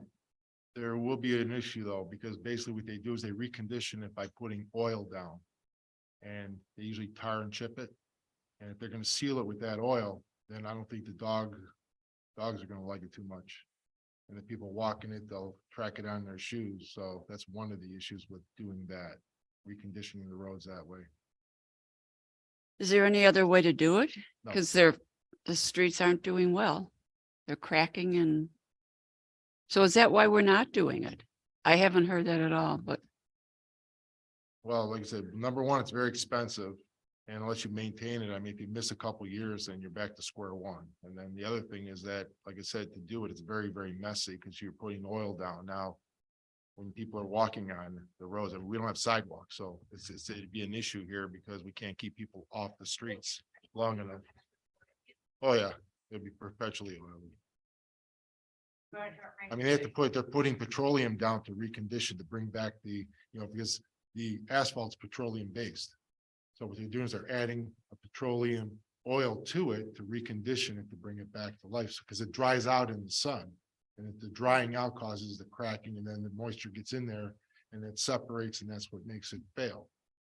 there will be an issue though, because basically what they do is they recondition it by putting oil down. And they usually tar and chip it. And if they're gonna seal it with that oil, then I don't think the dogs are gonna like it too much. And the people walking it, they'll track it on their shoes. So that's one of the issues with doing that, reconditioning the roads that way. Is there any other way to do it? No. Because the streets aren't doing well. They're cracking and. So is that why we're not doing it? I haven't heard that at all, but Well, like I said, number one, it's very expensive. And unless you maintain it, I mean, if you miss a couple years, then you're back to square one. And then the other thing is that, like I said, to do it, it's very, very messy because you're putting oil down now. When people are walking on the roads, and we don't have sidewalks, so it'd be an issue here because we can't keep people off the streets long enough. Oh, yeah, it'd be perpetually oily. I mean, they're putting petroleum down to recondition, to bring back the, because the asphalt's petroleum based. So what they're doing is they're adding a petroleum oil to it to recondition it, to bring it back to life, because it dries out in the sun. And the drying out causes the cracking, and then the moisture gets in there and it separates, and that's what makes it fail.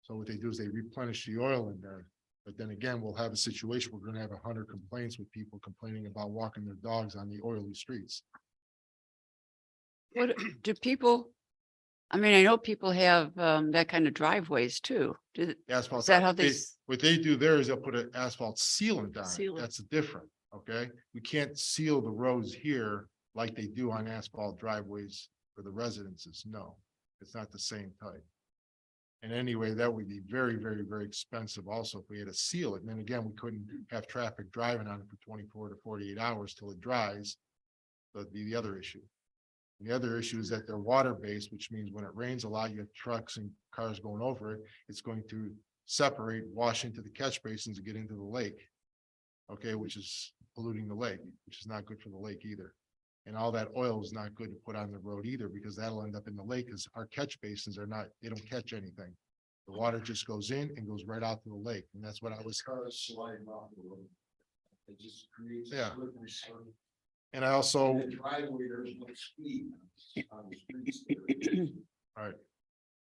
So what they do is they replenish the oil in there. But then again, we'll have a situation, we're gonna have 100 complaints with people complaining about walking their dogs on the oily streets. what do people? I mean, I know people have that kind of driveways too. Asphalt. Is that how they? What they do there is they'll put an asphalt sealant on it. Sealant. That's different, okay? We can't seal the roads here like they do on asphalt driveways for the residences. No, it's not the same type. And anyway, that would be very, very, very expensive also if we had to seal it. And then again, we couldn't have traffic driving on it for 24 to 48 hours till it dries. That'd be the other issue. And the other issue is that they're water-based, which means when it rains a lot, you have trucks and cars going over it. It's going to separate, wash into the catch basins and get into the lake. Okay, which is polluting the lake, which is not good for the lake either. And all that oil is not good to put on the road either, because that'll end up in the lake, because our catch basins are not, they don't catch anything. The water just goes in and goes right out to the lake. And that's what I was. Yeah. And I also. Right.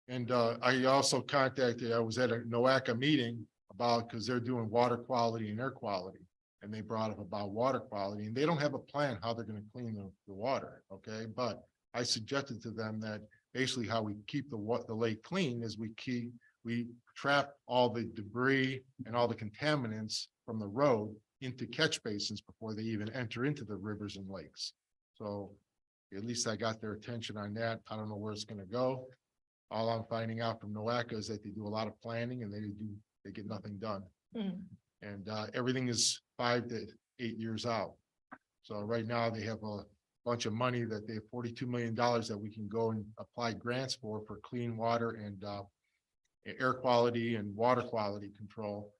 And I also contacted, I was at a NOACA meeting about, because they're doing water quality and air quality. And they brought up about water quality, and they don't have a plan how they're gonna clean the water, okay? But I suggested to them that basically how we keep the lake clean is we trap all the debris and all the contaminants from the road into catch basins before they even enter into the rivers and lakes. So at least I got their attention on that. I don't know where it's gonna go. All I'm finding out from NOACA is that they do a lot of planning and they get nothing done. And everything is 5 to 8 years out. So right now they have a bunch of money that they have $42 million that we can go and apply grants for clean water and air quality and water quality control,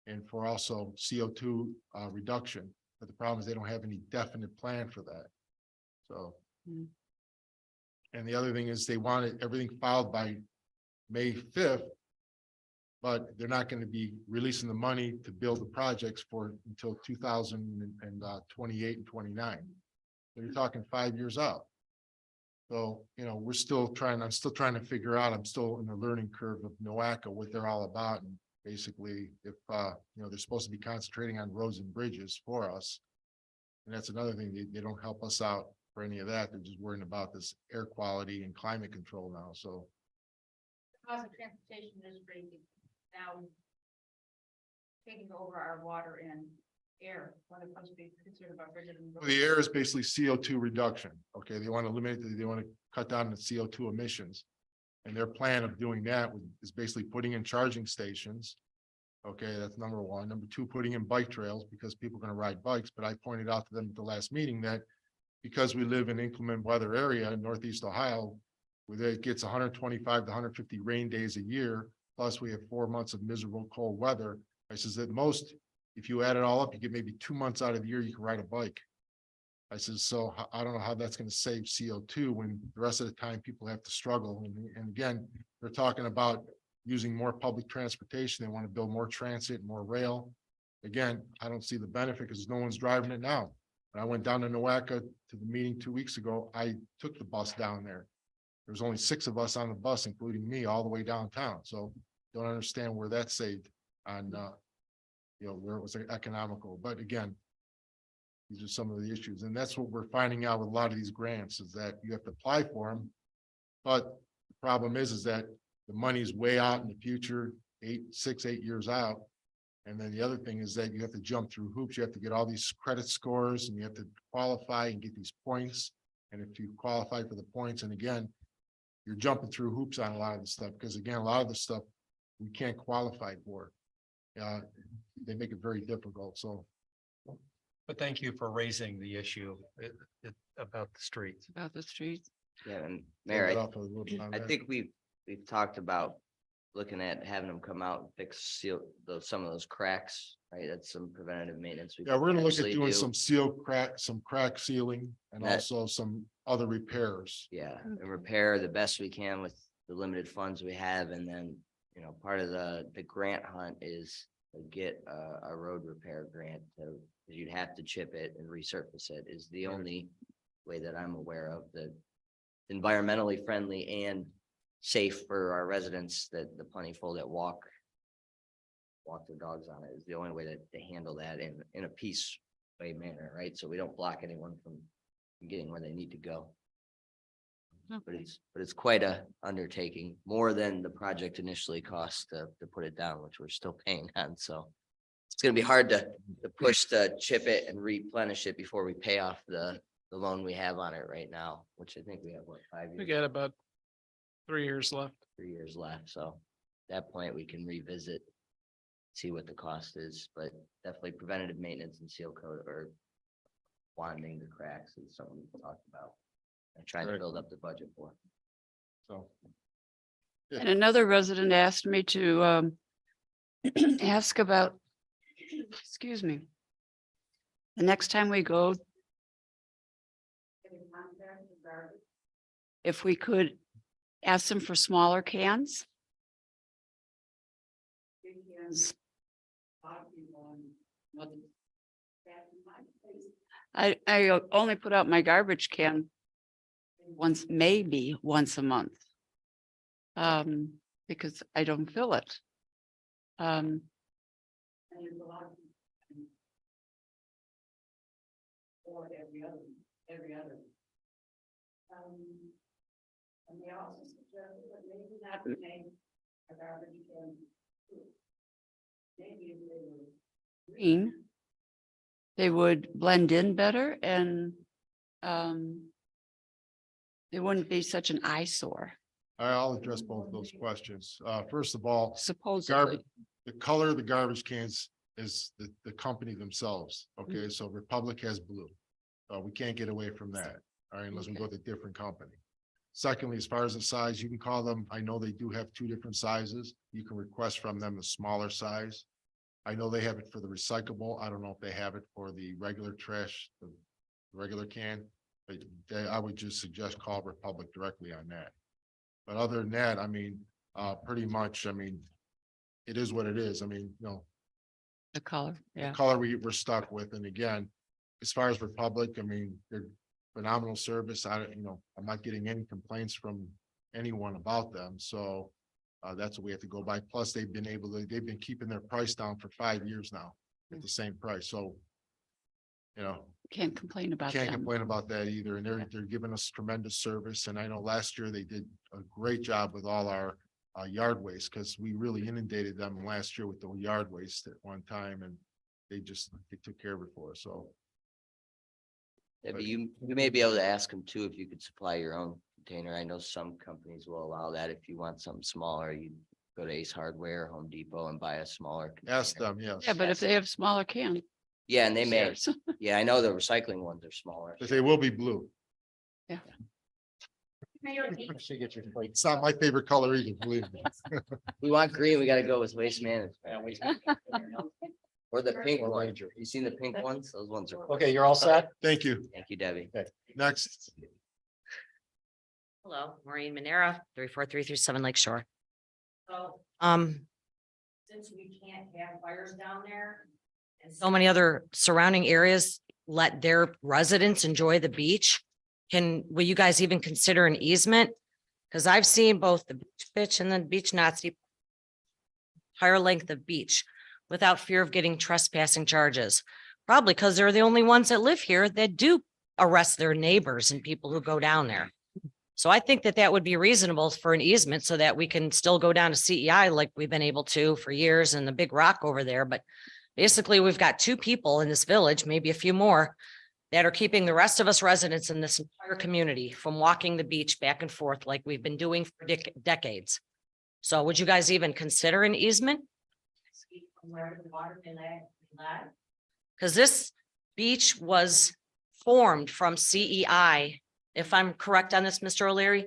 and for also CO2 reduction. But the problem is they don't have any definite plan for that. So. And the other thing is they wanted everything filed by May 5th. But they're not going to be releasing the money to build the projects for until 2028 and 29. So you're talking 5 years out. So, you know, I'm still trying to figure out, I'm still in the learning curve of NOACA, what they're all about. And basically, if, you know, they're supposed to be concentrating on roads and bridges for us. And that's another thing, they don't help us out for any of that. They're just worrying about this air quality and climate control now, so. Cost of transportation is crazy. Now taking over our water and air when it comes to being concerned about bridges and roads. The air is basically CO2 reduction. Okay, they want to eliminate, they want to cut down the CO2 emissions. And their plan of doing that is basically putting in charging stations. Okay, that's number one. Number two, putting in bike trails because people are going to ride bikes. But I pointed out to them at the last meeting that because we live in inclement weather area in Northeast Ohio, where it gets 125 to 150 rain days a year, plus we have 4 months of miserable cold weather. I says that most, if you add it all up, you get maybe 2 months out of the year you can ride a bike. I says, so I don't know how that's going to save CO2 when the rest of the time people have to struggle. And again, they're talking about using more public transportation. They want to build more transit, more rail. Again, I don't see the benefit because no one's driving it now. When I went down to NOACA to the meeting 2 weeks ago, I took the bus down there. There was only 6 of us on the bus, including me, all the way downtown. So don't understand where that saved on, you know, where it was economical. But again, these are some of the issues. And that's what we're finding out with a lot of these grants is that you have to apply for them. But the problem is that the money's way out in the future, 6, 8 years out. And then the other thing is that you have to jump through hoops. You have to get all these credit scores and you have to qualify and get these points. And if you qualify for the points, and again, you're jumping through hoops on a lot of the stuff, because again, a lot of the stuff we can't qualify for. They make it very difficult, so. But thank you for raising the issue about the streets. About the streets. Yeah, and Mayor, Get off a little bit on I that. think we've talked about looking at having them come out and fix some of those cracks, right? That's some preventative maintenance. we Yeah, we're gonna look at potentially doing do. some crack sealing and That- also some other repairs. Yeah, and repair the best we can with the limited funds we have, and then, you know, part of the grant hunt is to get a road repair grant to, you'd have to chip it and resurface it is the only way that I'm aware of that environmentally friendly and safe for our residents, that the plentiful that walk their dogs on it is the only way to handle that in a peace way manner, right? So we don't block anyone from getting where they need to go. But it's quite a undertaking, more than the project initially cost to put it down, which we're still paying on, so. It's gonna be hard to push to chip it and replenish it before we pay off the loan we have on it right now, which I think we have, what, 5 We years? got about 3 years left. 3 years left, so at that point we can revisit. See what the cost is, but definitely preventative maintenance and seal coat or winding the cracks is something we talked about. And trying to Right. build up the budget for. So And another resident asked me to ask about, excuse me. The next time we go, if we could ask them for smaller cans. I only put out my garbage can maybe once a month. Because I don't fill it. Or every other. And they also suggested that maybe not make a garbage can. Maybe if they were green, they would blend in better and they wouldn't be such an eyesore, I'll address both of those questions. First of all, supposedly. the color of the garbage cans is the company themselves. Okay, so Republic has blue. We can't get away from that. All right, unless we go with a different company. Secondly, as far as the size, you can call them, I know they do have 2 different sizes. You can request from them the smaller size. I know they have it for the recyclable. I don't know if they have it for the regular trash, the regular can. I would just suggest call Republic directly on that. But other than that, I mean, pretty much, I mean, it is what it is. I mean, you know, The color, the yeah. color we're stuck with. And again, as far as Republic, I mean, they're phenomenal service. I don't, you know, I'm not getting any complaints from anyone about them. So that's what we have to go by. Plus, they've been keeping their price down for 5 years now at the same price. So, you know, Can't complain about can't them. complain about that either. And they're giving us tremendous service. And I know last year they did a great job with all our yard waste, because we really inundated them last year with the yard waste at one time, and they took care of it for us. So Debbie, you may be able to ask them too, if you could supply your own container. I know some companies will allow that. If you want something smaller, you go to Ace Hardware, Home Depot and buy a smaller. ask container. them, yes. Yeah, but if they have smaller cans. Yeah, and they may, Yes. yeah, I know the recycling ones are smaller. But they will be blue. She gets your plate. It's not my favorite color either, believe me. We want green, we gotta go with waste management. Or the pink Or one. Ranger. You seen the pink ones? Those ones are. Okay, you're all set? Thank you. Thank you, Debbie. Next. Hello, Maureen Manera, 34337 Lake Shore. So Um, since we can't have fires down there. And so many other surrounding areas let their residents enjoy the beach. Will you guys even consider an easement? Because I've seen both the beach pitch and the beach Nazi higher length of beach without fear of getting trespassing charges. Probably because they're the only ones that live here that do arrest their neighbors and people who go down there. So I think that that would be reasonable for an easement so that we can still go down to CEI like we've been able to for years, and the big rock over there. But basically, we've got 2 people in this village, maybe a few more, that are keeping the rest of us residents in this entire community from walking the beach back and forth like we've been doing for decades. So would you guys even consider an easement? from where the water been at. Because this beach was formed from CEI. If I'm correct on this, Mr. O'Leary,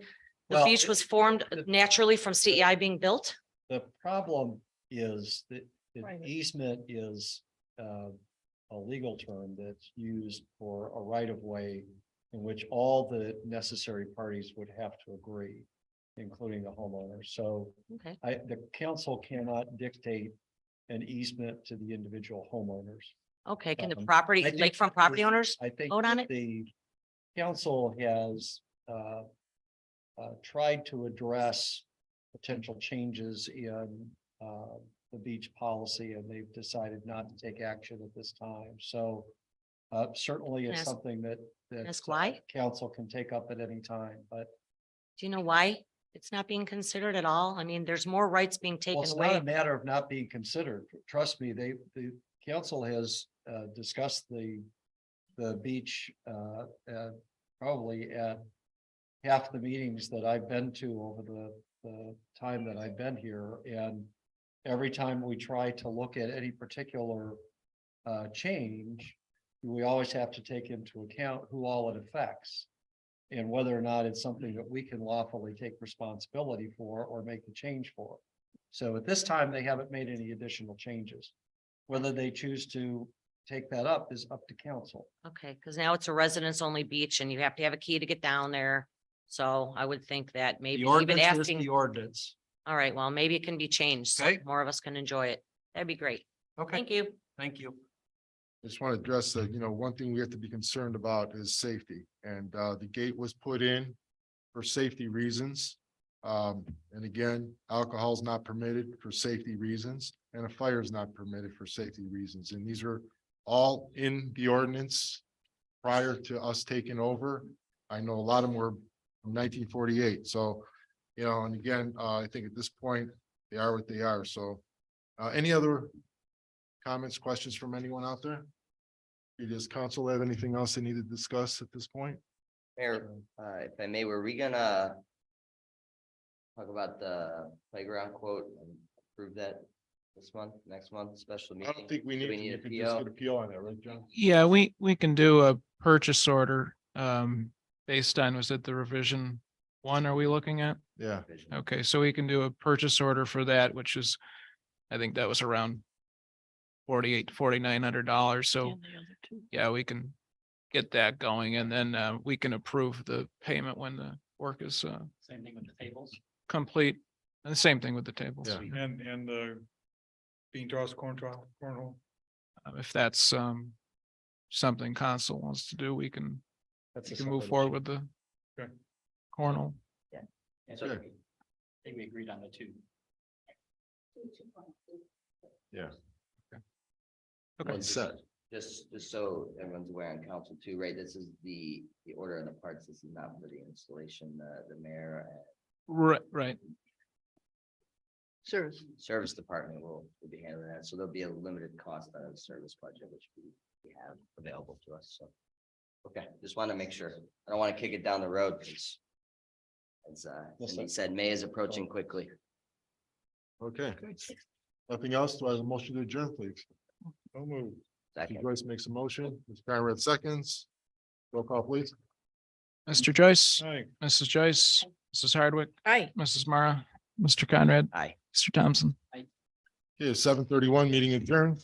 the Well, beach was formed naturally from CEI being built? The problem is that the Right. easement is a legal term that's used for a right of way in which all the necessary parties would have to agree, including the homeowner. So Okay. the council cannot dictate an easement to the individual homeowners. Okay, can the I property, think lakefront property owners? I think vote on it? the council has tried to address potential changes in the beach policy, and they've decided not to take action at this time. So certainly it's Ask- something that ask why? council can take up at any time, but Do you know why it's not being considered at all? I mean, there's more rights being well, taken it's not a away. matter of not being considered. Trust me, the council has discussed the beach probably at half the meetings that I've been to over the time that I've been here. And every time we try to look at any particular change, we always have to take into account who all it affects and whether or not it's something that we can lawfully take responsibility for or make the change for. So at this time, they haven't made any additional changes. Whether they choose to take that up is up to council. Okay, because now it's a residents only beach and you have to have a key to get down there. So I would think that maybe The even ordinance is asking, the ordinance. all right, well, maybe it can be changed. So Okay. more of us can enjoy it. That'd be great. Thank you. Thank you. I just want to address that, you know, one thing we have to be concerned about is safety, and the gate was put in for safety reasons. And again, alcohol is not permitted for safety reasons, and a fire is not permitted for safety reasons. And these are all in the ordinance prior to us taking over. I know a lot of them were from 1948. So, you know, and again, I think at this point, they are what they are. So any other comments, questions from anyone out there? Does council have anything else they need to discuss at this point? Mayor, if I may, were we gonna talk about the playground quote and approve that this month, next month, special I meeting? don't think we Do need, we you need a could just PO? get a PO on that, right, John? Yeah, we can do a purchase order, based on, was it the revision 1 are we looking at? Yeah, Okay, so we can do a purchase order for that, which is, I think that was around $4,900. So, yeah, we can get that going, and then we can approve the payment when the work is Same thing with the tables. complete. And the same thing with the tables. Yeah. And the bean toss, cornhole. If that's something council wants to do, we can That's a move separate forward issue. with the Okay. cornhole. And so I Okay. think we agreed on the two. Yeah. Okay. One set. Just so everyone's aware on council too, right? This is the order and the parts. This is not for the installation, the mayor and Right. Service. service department will be handling that. So there'll be a limited cost out of the service budget, which we have available to us. So. Okay, just want to make sure. I don't want to kick it down the road because as Cindy said, May is approaching quickly. Okay. Nothing else? Do I have a motion to adjourn, please? Don't move. Second. Joyce makes a motion, Ms. Conrad seconds. Roll call, please. Mr. Joyce, Hi. Mrs. Joyce, Mrs. Hardwick, Aye. Mrs. Mara, Mr. Conrad, Aye. Mr. Thompson. Okay, 7:31, meeting adjourned.